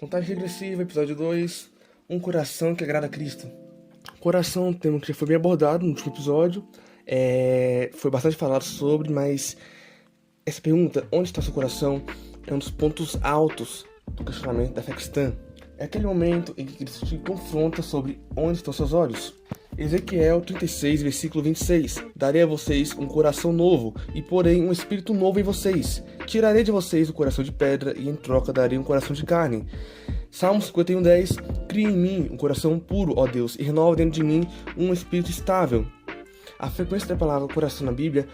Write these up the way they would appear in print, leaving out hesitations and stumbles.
Contagem regressiva, episódio 2. Um coração que agrada a Cristo. Coração é um tema que já foi bem abordado no último episódio. Foi bastante falado sobre, mas essa pergunta, onde está seu coração, é um dos pontos altos do questionamento da fé cristã. É aquele momento em que Cristo te confronta sobre onde estão seus olhos. Ezequiel 36, versículo 26. Darei a vocês um coração novo, e porém um espírito novo em vocês. Tirarei de vocês o coração de pedra, e em troca darei um coração de carne. Salmo 51, 10. Cria em mim um coração puro, ó Deus, e renova dentro de mim um espírito estável. A frequência da palavra coração na Bíblia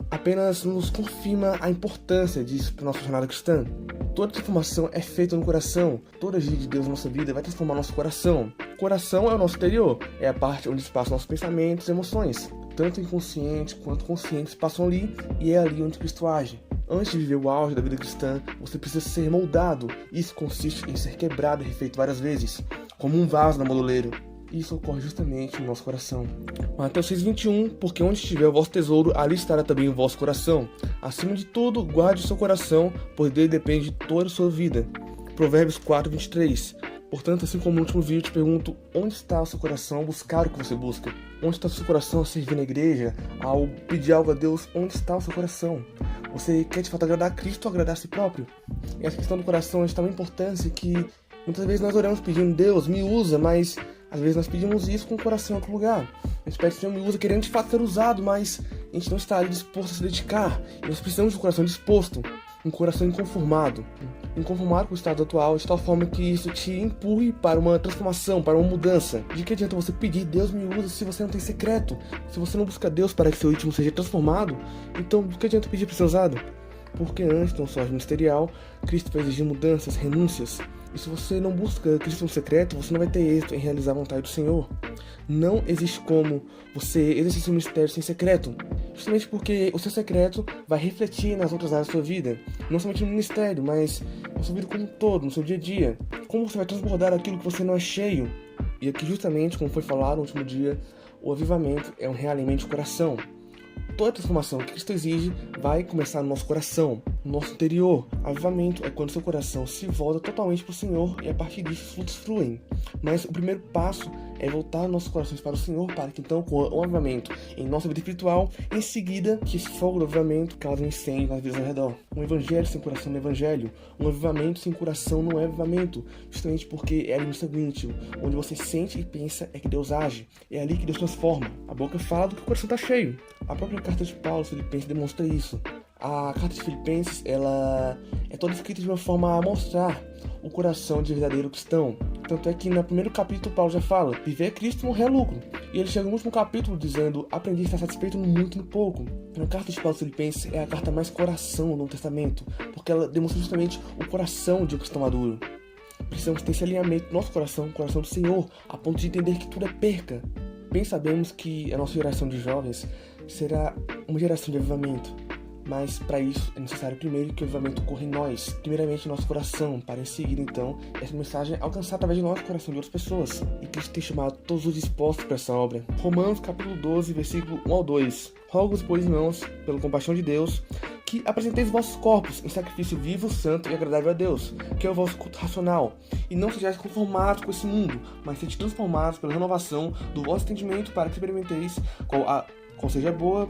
apenas nos confirma a importância disso para a nossa jornada cristã. Toda transformação é feita no coração. Toda agir de Deus na nossa vida vai transformar nosso coração. O coração é o nosso interior, é a parte onde se passam nossos pensamentos e emoções. Tanto inconsciente quanto conscientes passam ali, e é ali onde Cristo age. Antes de viver o auge da vida cristã, você precisa ser moldado. Isso consiste em ser quebrado e refeito várias vezes, como um vaso na moduleiro. Isso ocorre justamente no nosso coração. Mateus 6,21. Porque onde estiver o vosso tesouro, ali estará também o vosso coração. Acima de tudo, guarde o seu coração, pois dele depende toda a sua vida. Provérbios 4,23. Portanto, assim como no último vídeo, te pergunto, onde está o seu coração ao buscar o que você busca? Onde está o seu coração ao servir na igreja, ao pedir algo a Deus? Onde está o seu coração? Você quer de fato agradar a Cristo ou agradar a si próprio? E essa questão do coração é de tal importância que muitas vezes nós oramos pedindo, Deus, me usa, mas às vezes nós pedimos isso com o coração em outro lugar. A gente pede, Senhor, me usa querendo de fato ser usado, mas a gente não está ali disposto a se dedicar. E nós precisamos de um coração disposto, um coração inconformado com o estado atual, de tal forma que isso te empurre para uma transformação, para uma mudança. De que adianta você pedir, Deus me usa, se você não tem secreto? Se você não busca Deus para que seu íntimo seja transformado, então do que adianta pedir para ser usado? Porque antes, não só ministerial, Cristo vai exigir mudanças, renúncias. E se você não busca Cristo no secreto, você não vai ter êxito em realizar a vontade do Senhor. Não existe como você exercer seu ministério sem secreto. Justamente porque o seu secreto vai refletir nas outras áreas da sua vida. Não somente no ministério, mas na sua vida como um todo, no seu dia a dia. Como você vai transbordar aquilo que você não é cheio. E aqui justamente, como foi falado no último dia, o avivamento é um realinhamento de coração. Toda transformação que Cristo exige vai começar no nosso coração, no nosso interior. Avivamento é quando seu coração se volta totalmente para o Senhor e a partir disso os frutos fluem. Mas o primeiro passo é voltar nossos corações para o Senhor para que então ocorra um avivamento em nossa vida espiritual. Em seguida, que esse fogo do avivamento cause um incêndio nas vidas ao redor. Um evangelho sem coração não é evangelho. Um avivamento sem coração não é avivamento. Justamente porque é ali no seu íntimo, onde você sente e pensa é que Deus age. É ali que Deus transforma. A boca fala do que o coração está cheio. A própria carta de Paulo aos Filipenses demonstra isso. A carta de Filipenses, ela é toda escrita de uma forma a mostrar o coração de verdadeiro cristão. Tanto é que no primeiro capítulo Paulo já fala, viver é Cristo, morrer é lucro. E ele chega no último capítulo dizendo, aprendi a estar satisfeito no muito e no pouco. A carta de Paulo aos Filipenses é a carta mais coração do Novo Testamento, porque ela demonstra justamente o coração de um cristão maduro. Precisamos ter esse alinhamento do nosso coração com o coração do Senhor, a ponto de entender que tudo é perca. Bem sabemos que a nossa geração de jovens será uma geração de avivamento, mas para isso é necessário primeiro que o avivamento ocorra em nós, primeiramente no nosso coração, para em seguida então essa mensagem alcançar através de nosso coração de outras pessoas. E Cristo tem chamado todos os dispostos para essa obra. Romanos capítulo 12, versículo 1 ao 2. Rogo-vos, pois, irmãos, pela compaixão de Deus, que apresenteis vossos corpos em sacrifício vivo, santo e agradável a Deus, que é o vosso culto racional, e não sejais conformados com esse mundo, mas sede transformados pela renovação do vosso entendimento, para que experimenteis qual seja a boa,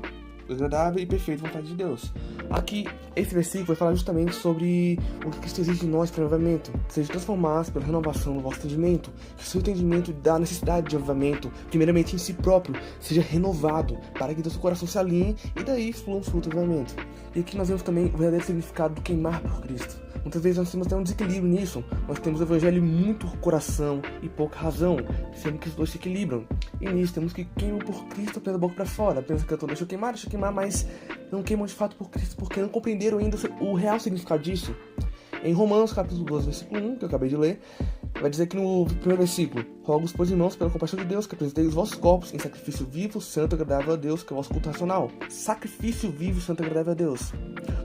agradável e perfeita vontade de Deus. Aqui, esse versículo vai falar justamente sobre o que Cristo exige de nós para o avivamento. Seja transformados pela renovação do vosso entendimento, que o seu entendimento da necessidade de avivamento, primeiramente em si próprio, seja renovado, para que o seu coração se alinhe e daí flua um fruto do avivamento. E aqui nós vemos também o verdadeiro significado do queimar por Cristo. Muitas vezes nós temos até um desequilíbrio nisso. Nós temos o evangelho muito coração e pouca razão, sendo que os dois se equilibram. E nisso temos que queimam por Cristo apenas da boca para fora. Pensa que eu deixa eu queimar, mas não queimam de fato por Cristo, porque não compreenderam ainda o real significado disso. Em Romanos capítulo 12, versículo 1, que eu acabei de ler, vai dizer que no primeiro versículo, rogo-vos, pois, irmãos, pela compaixão de Deus, que apresenteis os vossos corpos em sacrifício vivo, santo e agradável a Deus, que é o vosso culto racional. Sacrifício vivo, santo e agradável a Deus.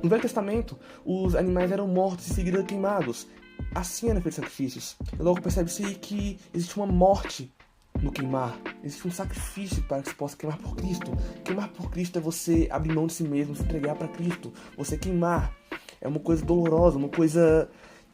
No Velho Testamento, os animais eram mortos e em seguida queimados. Assim eram feitos sacrifícios. E logo percebe-se que existe uma morte no queimar. Existe um sacrifício para que se possa queimar por Cristo. Queimar por Cristo é você abrir mão de si mesmo, se entregar para Cristo. Você queimar é uma coisa dolorosa, uma coisa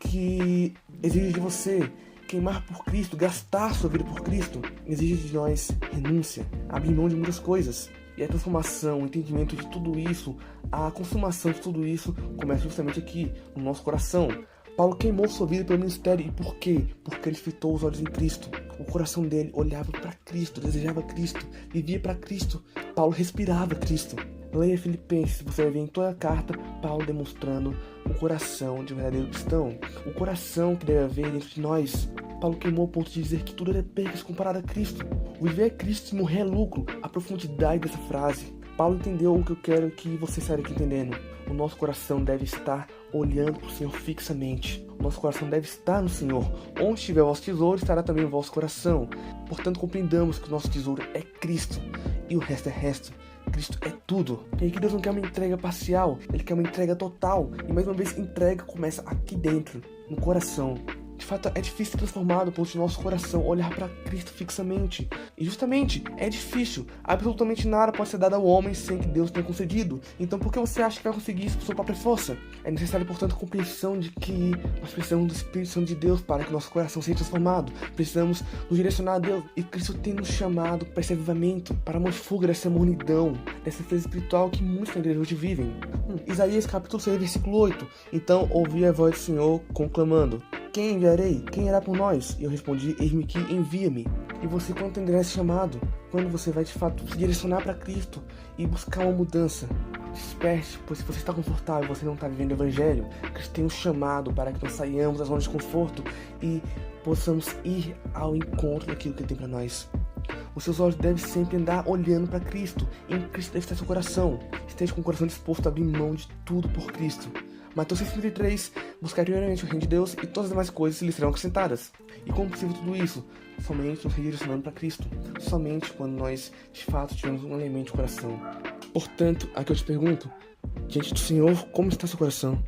que exige de você queimar por Cristo, gastar sua vida por Cristo, exige de nós renúncia, abrir mão de muitas coisas. E a transformação, o entendimento de tudo isso, a consumação de tudo isso começa justamente aqui, no nosso coração. Paulo queimou sua vida pelo ministério. E por quê? Porque ele fitou os olhos em Cristo. O coração dele olhava para Cristo, desejava Cristo, vivia para Cristo. Paulo respirava Cristo. Leia Filipenses, você vai ver em toda a carta Paulo demonstrando o coração de um verdadeiro cristão. O coração que deve haver dentro de nós. Paulo queimou ao ponto de dizer que tudo era perca comparado a Cristo. O viver é Cristo e morrer é lucro. A profundidade dessa frase. Paulo entendeu o que eu quero que você saia daqui entendendo. O nosso coração deve estar olhando para o Senhor fixamente. O nosso coração deve estar no Senhor. Onde estiver o vosso tesouro, estará também o vosso coração. Portanto, compreendamos que o nosso tesouro é Cristo. E o resto é resto. Cristo é tudo. E aqui Deus não quer uma entrega parcial. Ele quer uma entrega total. E mais uma vez, entrega começa aqui dentro, no coração. De fato, é difícil transformar do ponto de nosso coração, olhar para Cristo fixamente. E justamente, é difícil. Absolutamente nada pode ser dado ao homem sem que Deus tenha concedido. Então por que você acha que vai conseguir isso por sua própria força? É necessário, portanto, a compreensão de que nós precisamos do Espírito Santo de Deus para que nosso coração seja transformado. Precisamos nos direcionar a Deus. E Cristo tem nos chamado para esse avivamento, para uma fuga dessa mornidão, dessa frieza espiritual que muitos na igreja hoje vivem. Isaías capítulo 6, versículo 8. Então ouvi a voz do Senhor conclamando: quem enviarei? Quem irá por nós? E eu respondi: eis-me que, envia-me. E você, quando entenderá esse chamado, quando você vai de fato se direcionar para Cristo e buscar uma mudança, desperte, pois se você está confortável, você não está vivendo o Evangelho. Cristo tem um chamado para que nós saiamos da zona de conforto e possamos ir ao encontro daquilo que Ele tem para nós. Os seus olhos devem sempre andar olhando para Cristo. Em Cristo deve estar seu coração. Esteja com o coração disposto a abrir mão de tudo por Cristo. Mateus 6,33, buscar primeiramente o reino de Deus e todas as demais coisas lhe serão acrescentadas. E como possível tudo isso? Somente nos redirecionando para Cristo. Somente quando nós, de fato, tivermos um alimento de coração. Portanto, aqui eu te pergunto, diante do Senhor, como está seu coração?